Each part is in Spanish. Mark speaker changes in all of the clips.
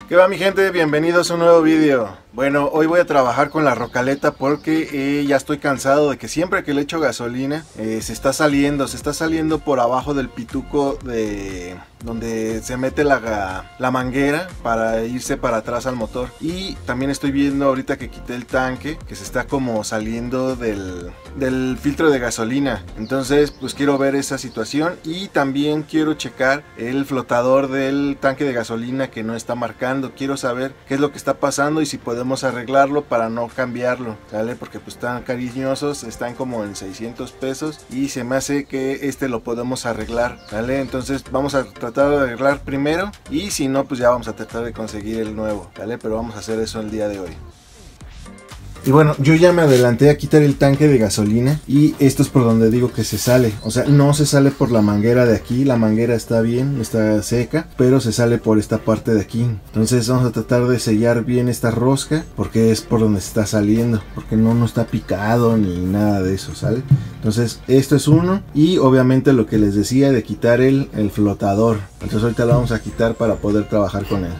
Speaker 1: ¿Qué va, mi gente? Bienvenidos a un nuevo vídeo. Bueno, hoy voy a trabajar con la rocaleta porque ya estoy cansado de que siempre que le echo gasolina se está saliendo por abajo del pituco de donde se mete la manguera para irse para atrás al motor. Y también estoy viendo ahorita que quité el tanque que se está como saliendo del filtro de gasolina. Entonces pues quiero ver esa situación y también quiero checar el flotador del tanque de gasolina que no está marcando. Quiero saber qué es lo que está pasando y si podemos arreglarlo para no cambiarlo, ¿vale? Porque pues están cariñosos, están como en 600 pesos y se me hace que lo podemos arreglar, ¿vale? Entonces vamos a tratar de arreglar primero y si no pues ya vamos a tratar de conseguir el nuevo, ¿vale? Pero vamos a hacer eso el día de hoy. Y bueno, yo ya me adelanté a quitar el tanque de gasolina y esto es por donde digo que se sale. O sea, no se sale por la manguera de aquí, la manguera está bien, está seca, pero se sale por esta parte de aquí. Entonces vamos a tratar de sellar bien esta rosca porque es por donde se está saliendo, porque no está picado ni nada de eso, ¿sale? Entonces esto es uno y obviamente lo que les decía de quitar el flotador. Entonces ahorita lo vamos a quitar para poder trabajar con él.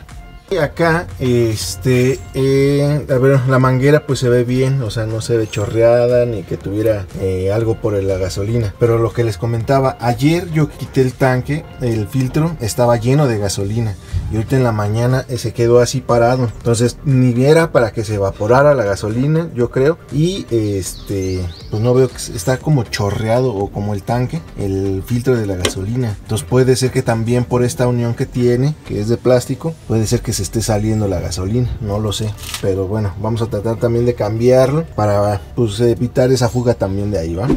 Speaker 1: Y acá, a ver, la manguera pues se ve bien, o sea, no se ve chorreada ni que tuviera algo por la gasolina. Pero lo que les comentaba, ayer yo quité el tanque, el filtro estaba lleno de gasolina. Y ahorita en la mañana se quedó así parado. Entonces ni era para que se evaporara la gasolina, yo creo. Y pues no veo que está como chorreado o como el tanque, el filtro de la gasolina. Entonces puede ser que también por esta unión que tiene, que es de plástico, puede ser que se esté saliendo la gasolina, no lo sé, pero bueno, vamos a tratar también de cambiarlo para pues evitar esa fuga también de ahí, ¿va?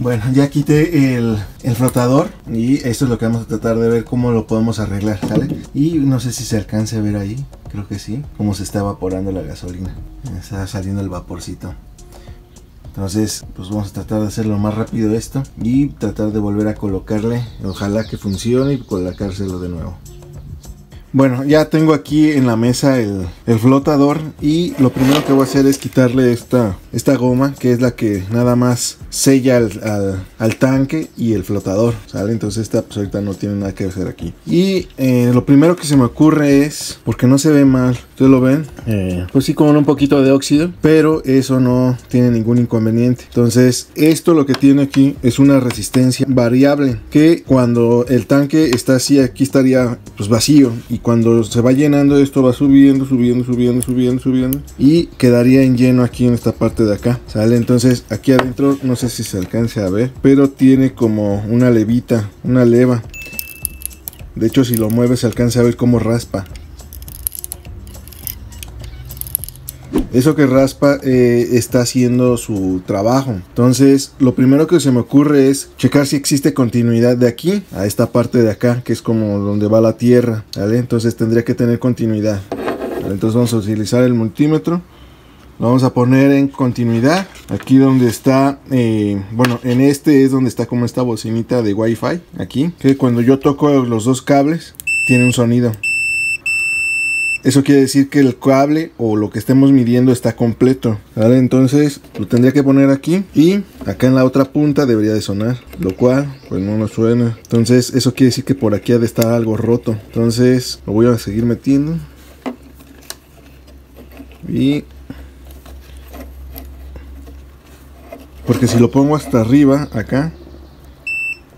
Speaker 1: Bueno, ya quité el flotador y esto es lo que vamos a tratar de ver cómo lo podemos arreglar, ¿sale? Y no sé si se alcance a ver ahí, creo que sí, cómo se está evaporando la gasolina, está saliendo el vaporcito. Entonces pues vamos a tratar de hacerlo más rápido esto y tratar de volver a colocarle, ojalá que funcione y colocárselo de nuevo. Bueno, ya tengo aquí en la mesa el flotador y lo primero que voy a hacer es quitarle esta goma, que es la que nada más sella al tanque y el flotador, ¿sale? Entonces esta pues ahorita no tiene nada que hacer aquí. Y lo primero que se me ocurre es, porque no se ve mal, ¿ustedes lo ven? Pues sí, como un poquito de óxido, pero eso no tiene ningún inconveniente. Entonces esto lo que tiene aquí es una resistencia variable, que cuando el tanque está así, aquí estaría pues vacío, y cuando se va llenando esto va subiendo y quedaría en lleno aquí en esta parte de acá, ¿sale? Entonces aquí adentro no sé si se alcance a ver, pero tiene como una levita, una leva. De hecho si lo mueves se alcanza a ver cómo raspa. Eso que raspa está haciendo su trabajo. Entonces lo primero que se me ocurre es checar si existe continuidad de aquí a esta parte de acá, que es como donde va la tierra, ¿vale? Entonces tendría que tener continuidad, ¿vale? Entonces vamos a utilizar el multímetro, lo vamos a poner en continuidad aquí donde está, bueno, en este es donde está como esta bocinita de Wi-Fi aquí, que cuando yo toco los dos cables tiene un sonido. Eso quiere decir que el cable o lo que estemos midiendo está completo, ¿vale? Entonces lo tendría que poner aquí y acá en la otra punta debería de sonar, lo cual pues no nos suena. Entonces eso quiere decir que por aquí ha de estar algo roto. Entonces lo voy a seguir metiendo y porque si lo pongo hasta arriba acá,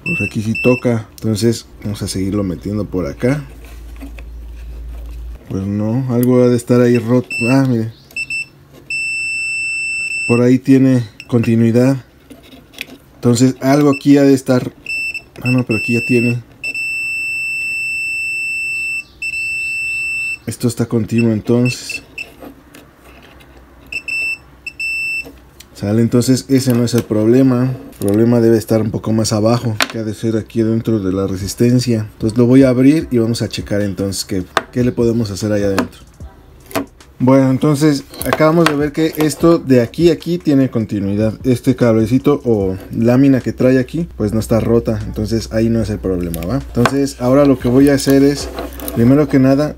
Speaker 1: pues aquí sí toca. Entonces vamos a seguirlo metiendo por acá. Pues no, algo ha de estar ahí roto. Ah, mire. Por ahí tiene continuidad. Entonces algo aquí ha de estar. Ah, no, pero aquí ya tiene. Esto está continuo entonces. ¿Sale? Entonces ese no es el problema. El problema debe estar un poco más abajo, que ha de ser aquí dentro de la resistencia. Entonces lo voy a abrir y vamos a checar entonces qué le podemos hacer allá adentro. Bueno, entonces acabamos de ver que esto de aquí a aquí tiene continuidad. Este cablecito o lámina que trae aquí pues no está rota, entonces ahí no es el problema, ¿va? Entonces ahora lo que voy a hacer es, primero que nada,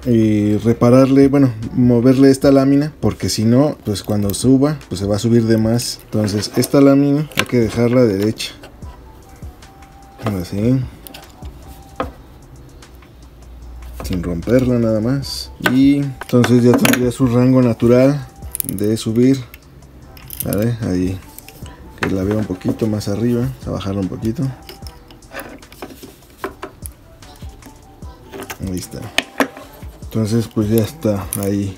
Speaker 1: repararle, bueno, moverle esta lámina, porque si no, pues cuando suba, pues se va a subir de más. Entonces esta lámina hay que dejarla derecha, así, sin romperla nada más, y entonces ya tendría su rango natural de subir, ¿vale? Ahí, que la veo un poquito más arriba, a bajarla un poquito, ahí está. Entonces pues ya está ahí,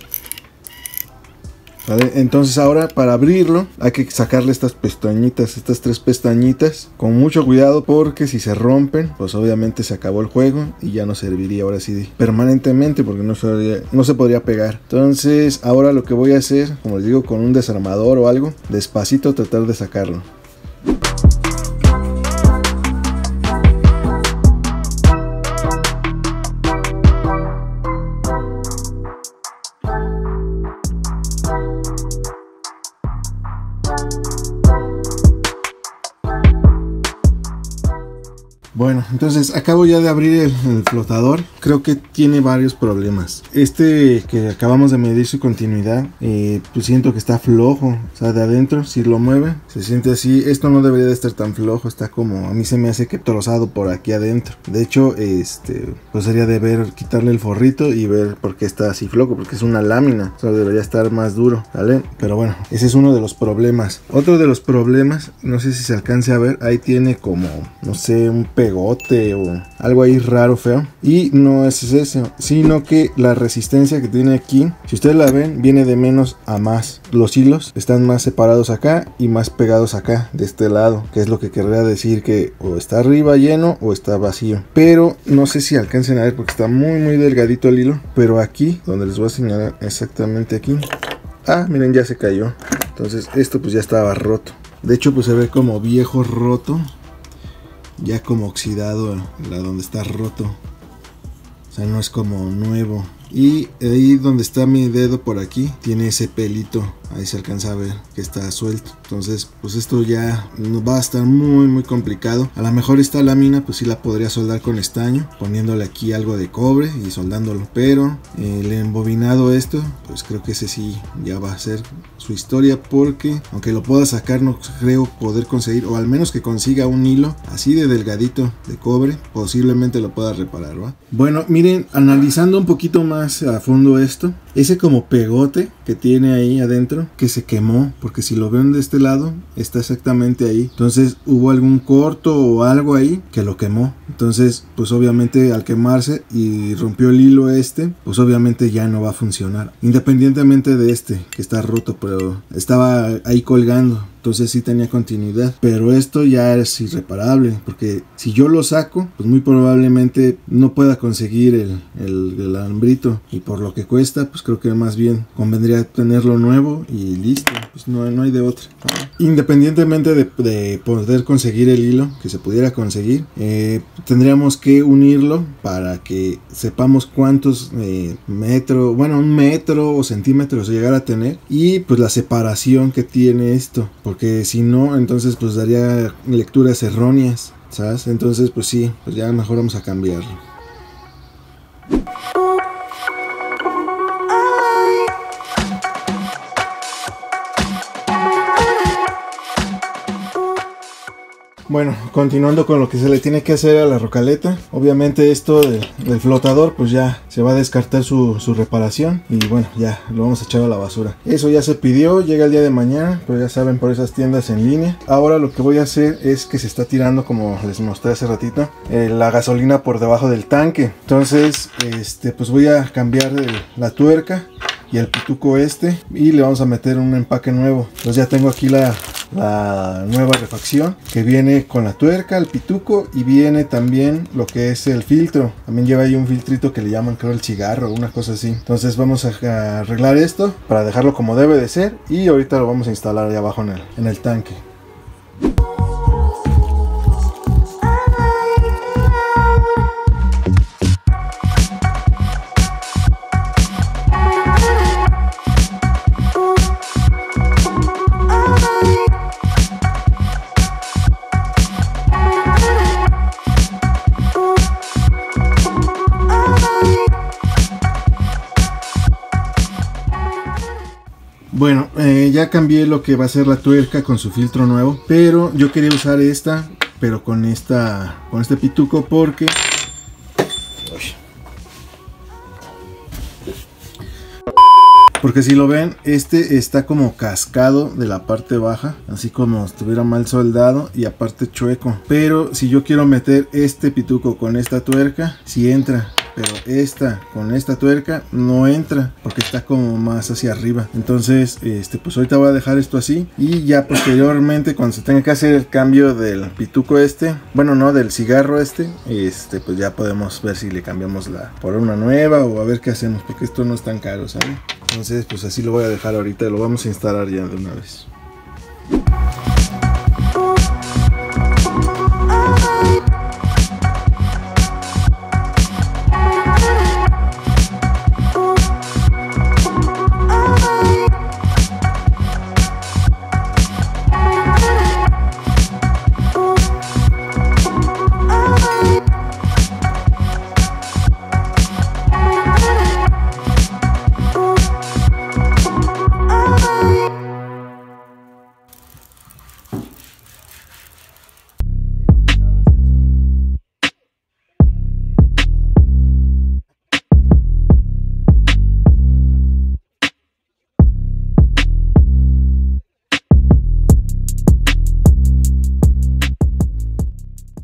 Speaker 1: ¿vale? Entonces ahora para abrirlo hay que sacarle estas pestañitas, estas 3 pestañitas, con mucho cuidado, porque si se rompen pues obviamente se acabó el juego y ya no serviría ahora sí permanentemente, porque no se podría pegar. Entonces ahora lo que voy a hacer, como les digo, con un desarmador o algo, despacito tratar de sacarlo. Bueno, entonces acabo ya de abrir el flotador. Creo que tiene varios problemas. Este que acabamos de medir su continuidad, pues siento que está flojo. O sea, de adentro, si lo mueve, se siente así. Esto no debería de estar tan flojo. Está como, a mí se me hace que trozado por aquí adentro. De hecho, pues sería de ver, quitarle el forrito y ver por qué está así flojo, porque es una lámina. O sea, debería estar más duro, ¿vale? Pero bueno, ese es uno de los problemas. Otro de los problemas, no sé si se alcance a ver, ahí tiene como, no sé, un pegote o algo ahí raro, feo, y no es eso, sino que la resistencia que tiene aquí, si ustedes la ven, viene de menos a más. Los hilos están más separados acá y más pegados acá de este lado, que es lo que querría decir que o está arriba lleno o está vacío. Pero no sé si alcancen a ver porque está muy delgadito el hilo, pero aquí donde les voy a señalar, exactamente aquí, miren, ya se cayó. Entonces esto pues ya estaba roto, de hecho pues se ve como viejo, roto, ya como oxidado, donde está roto, o sea, no es como nuevo. Y ahí donde está mi dedo, por aquí, tiene ese pelito, ahí se alcanza a ver que está suelto. Entonces pues esto ya va a estar muy complicado. A lo mejor esta lámina pues sí la podría soldar con estaño, poniéndole aquí algo de cobre y soldándolo, pero el embobinado esto, pues creo que ese sí ya va a ser su historia, porque aunque lo pueda sacar, no creo poder conseguir, o al menos que consiga un hilo así de delgadito de cobre, posiblemente lo pueda reparar, ¿va? Bueno, miren, analizando un poquito más a fondo esto, ese como pegote que tiene ahí adentro, que se quemó, porque si lo ven de este lado, está exactamente ahí. Entonces hubo algún corto o algo ahí que lo quemó. Entonces pues obviamente al quemarse y rompió el hilo pues obviamente ya no va a funcionar, independientemente de que está roto, pero estaba ahí colgando. Entonces sí tenía continuidad, pero esto ya es irreparable, porque si yo lo saco, pues muy probablemente no pueda conseguir el alambrito, y por lo que cuesta, pues creo que más bien convendría tenerlo nuevo y listo, pues no hay de otra. Independientemente de poder conseguir el hilo, que se pudiera conseguir, tendríamos que unirlo para que sepamos cuántos metros, bueno, 1 metro o centímetros llegar a tener, y pues la separación que tiene esto, porque si no, entonces pues daría lecturas erróneas, ¿sabes? Entonces pues sí, pues ya mejor vamos a cambiarlo. Bueno, continuando con lo que se le tiene que hacer a la rocaleta, obviamente esto del flotador pues ya se va a descartar su reparación, y bueno, ya lo vamos a echar a la basura. Eso ya se pidió, llega el día de mañana, pero ya saben, por esas tiendas en línea. Ahora lo que voy a hacer es que se está tirando, como les mostré hace ratito, la gasolina por debajo del tanque. Entonces pues voy a cambiar la tuerca y el pituco y le vamos a meter un empaque nuevo. Entonces ya tengo aquí la nueva refacción, que viene con la tuerca, el pituco, y viene también lo que es el filtro. También lleva ahí un filtrito que le llaman, creo, el cigarro, una cosa así. Entonces vamos a arreglar esto para dejarlo como debe de ser, y ahorita lo vamos a instalar ahí abajo en el tanque. Bueno, ya cambié lo que va a ser la tuerca con su filtro nuevo, pero yo quería usar esta, pero con este pituco porque... Porque si lo ven, este está como cascado de la parte baja, así como estuviera mal soldado y aparte chueco. Pero si yo quiero meter este pituco con esta tuerca, sí entra. Pero esta con esta tuerca no entra porque está como más hacia arriba. Entonces pues ahorita voy a dejar esto así, y ya posteriormente cuando se tenga que hacer el cambio del pituco bueno, no, del cigarro pues ya podemos ver si le cambiamos por una nueva o a ver qué hacemos, porque esto no es tan caro, ¿sabes? Entonces pues así lo voy a dejar ahorita, lo vamos a instalar ya de una vez.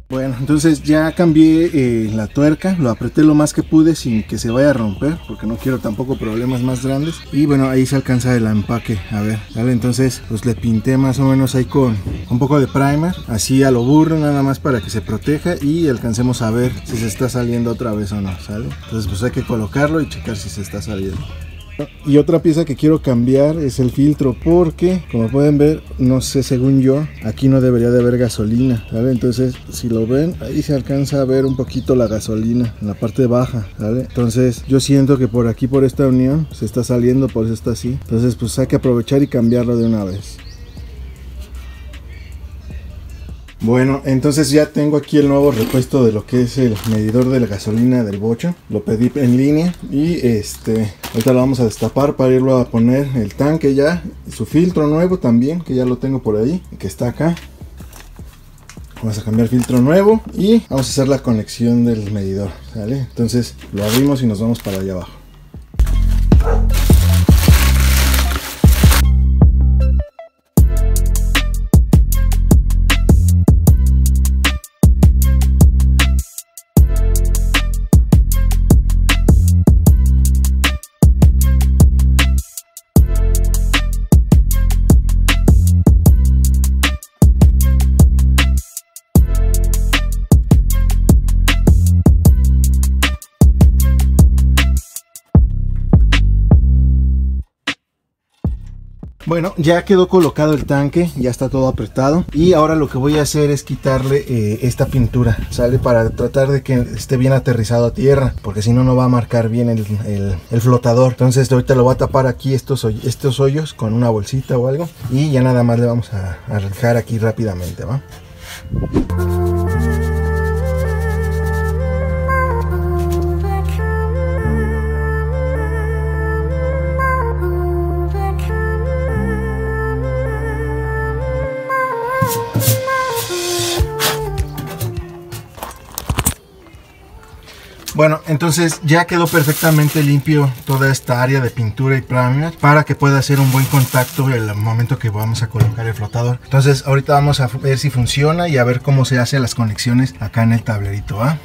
Speaker 1: Bueno, entonces ya cambié la tuerca, lo apreté lo más que pude sin que se vaya a romper, porque no quiero tampoco problemas más grandes. Y bueno, ahí se alcanza el empaque, a ver, ¿vale? Entonces pues le pinté más o menos ahí con un poco de primer, así a lo burro, nada más para que se proteja y alcancemos a ver si se está saliendo otra vez o no, ¿sale? Entonces pues hay que colocarlo y checar si se está saliendo. Y otra pieza que quiero cambiar es el filtro, porque como pueden ver, no sé, según yo, aquí no debería de haber gasolina, ¿vale? Entonces si lo ven, ahí se alcanza a ver un poquito la gasolina en la parte baja, ¿vale? Entonces yo siento que por aquí, por esta unión, se está saliendo, por eso está así. Entonces pues hay que aprovechar y cambiarlo de una vez. Bueno, entonces ya tengo aquí el nuevo repuesto de lo que es el medidor de la gasolina del bocho. Lo pedí en línea y ahorita lo vamos a destapar para irlo a poner el tanque ya. Su filtro nuevo también, que ya lo tengo por ahí, que está acá. Vamos a cambiar filtro nuevo y vamos a hacer la conexión del medidor, ¿vale? Entonces lo abrimos y nos vamos para allá abajo. Bueno, ya quedó colocado el tanque, ya está todo apretado, y ahora lo que voy a hacer es quitarle esta pintura, ¿sale? Para tratar de que esté bien aterrizado a tierra, porque si no, no va a marcar bien el flotador. Entonces ahorita lo voy a tapar aquí estos hoyos con una bolsita o algo, y ya nada más le vamos a dejar aquí rápidamente, ¿va? Bueno, entonces ya quedó perfectamente limpio toda esta área de pintura y primer para que pueda hacer un buen contacto el momento que vamos a colocar el flotador. Entonces ahorita vamos a ver si funciona y a ver cómo se hacen las conexiones acá en el tablerito, ¿va?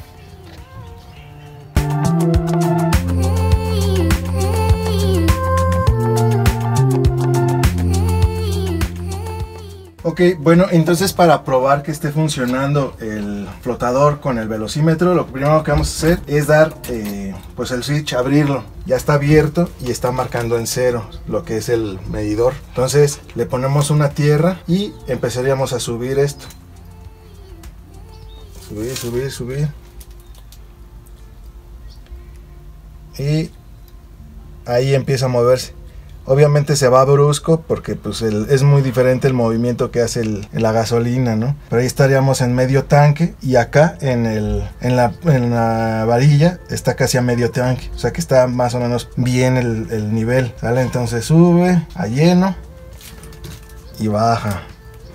Speaker 1: Ok, bueno, entonces para probar que esté funcionando el flotador con el velocímetro, lo primero que vamos a hacer es dar pues el switch, abrirlo. Ya está abierto y está marcando en 0 lo que es el medidor. Entonces le ponemos una tierra y empezaríamos a subir esto. Subir, subir, subir. Y ahí empieza a moverse. Obviamente se va brusco porque pues es muy diferente el movimiento que hace la gasolina, ¿no? Pero ahí estaríamos en medio tanque y acá en la varilla está casi a medio tanque. O sea que está más o menos bien el nivel, ¿sale? Entonces sube a lleno y baja,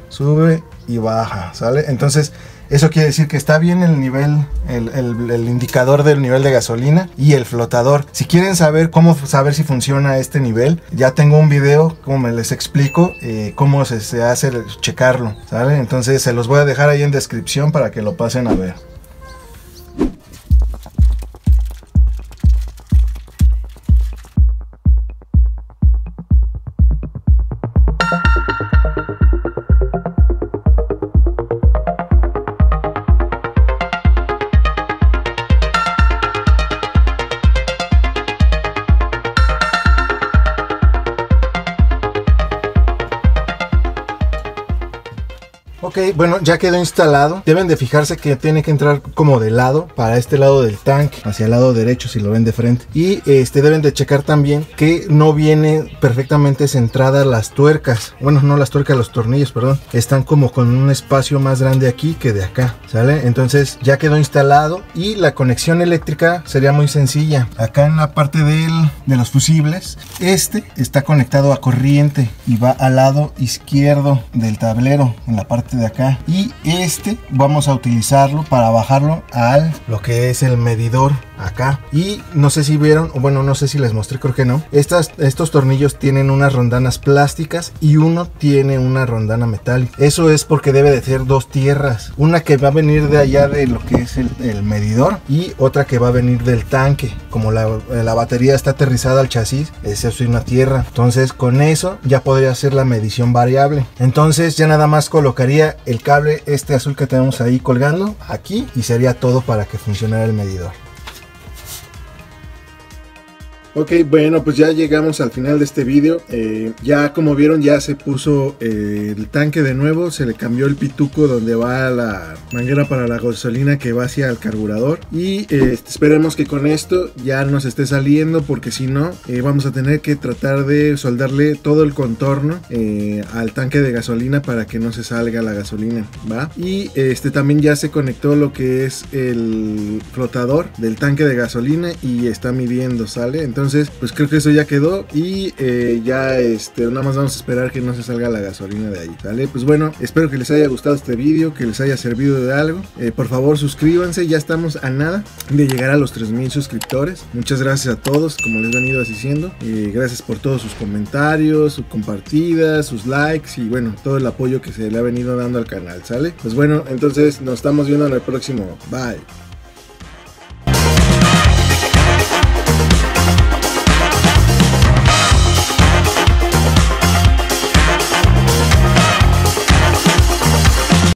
Speaker 1: sube y baja, ¿sale? Entonces eso quiere decir que está bien el nivel, el indicador del nivel de gasolina y el flotador. Si quieren saber cómo saber si funciona este nivel, ya tengo un video como les explico cómo se hace checarlo, ¿sale? Entonces se los voy a dejar ahí en descripción para que lo pasen a ver. Ok, bueno, ya quedó instalado. Deben de fijarse que tiene que entrar como de lado, para este lado del tanque, hacia el lado derecho si lo ven de frente. Y deben de checar también que no viene perfectamente centradas las tuercas. Bueno, no las tuercas, los tornillos, perdón. Están como con un espacio más grande aquí que de acá, ¿sale? Entonces ya quedó instalado y la conexión eléctrica sería muy sencilla. Acá en la parte de los fusibles, está conectado a corriente y va al lado izquierdo del tablero, en la parte de acá, y vamos a utilizarlo para bajarlo a lo que es el medidor acá. Y no sé si vieron, o bueno, no sé si les mostré, creo que no. Estos tornillos tienen unas rondanas plásticas y uno tiene una rondana metálica. Eso es porque debe de ser dos tierras, una que va a venir de allá de lo que es el medidor y otra que va a venir del tanque. Como la batería está aterrizada al chasis, esa es una tierra, entonces con eso ya podría hacer la medición variable. Entonces ya nada más colocaría el cable azul que tenemos ahí colgando aquí y sería todo para que funcionara el medidor. Ok, bueno, pues ya llegamos al final de este vídeo. Ya como vieron, ya se puso el tanque de nuevo. Se le cambió el pituco donde va la manguera para la gasolina que va hacia el carburador. Y esperemos que con esto ya nos esté saliendo, porque si no vamos a tener que tratar de soldarle todo el contorno al tanque de gasolina para que no se salga la gasolina, ¿va? Y también ya se conectó lo que es el flotador del tanque de gasolina y está midiendo, ¿sale? Entonces pues creo que eso ya quedó y ya nada más vamos a esperar que no se salga la gasolina de ahí, ¿sale? Pues bueno, espero que les haya gustado este vídeo, que les haya servido de algo. Por favor suscríbanse, ya estamos a nada de llegar a los 3000 suscriptores. Muchas gracias a todos, como les he venido diciendo. Gracias por todos sus comentarios, sus compartidas, sus likes y bueno, todo el apoyo que se le ha venido dando al canal, ¿sale? Pues bueno, entonces nos estamos viendo en el próximo. Bye.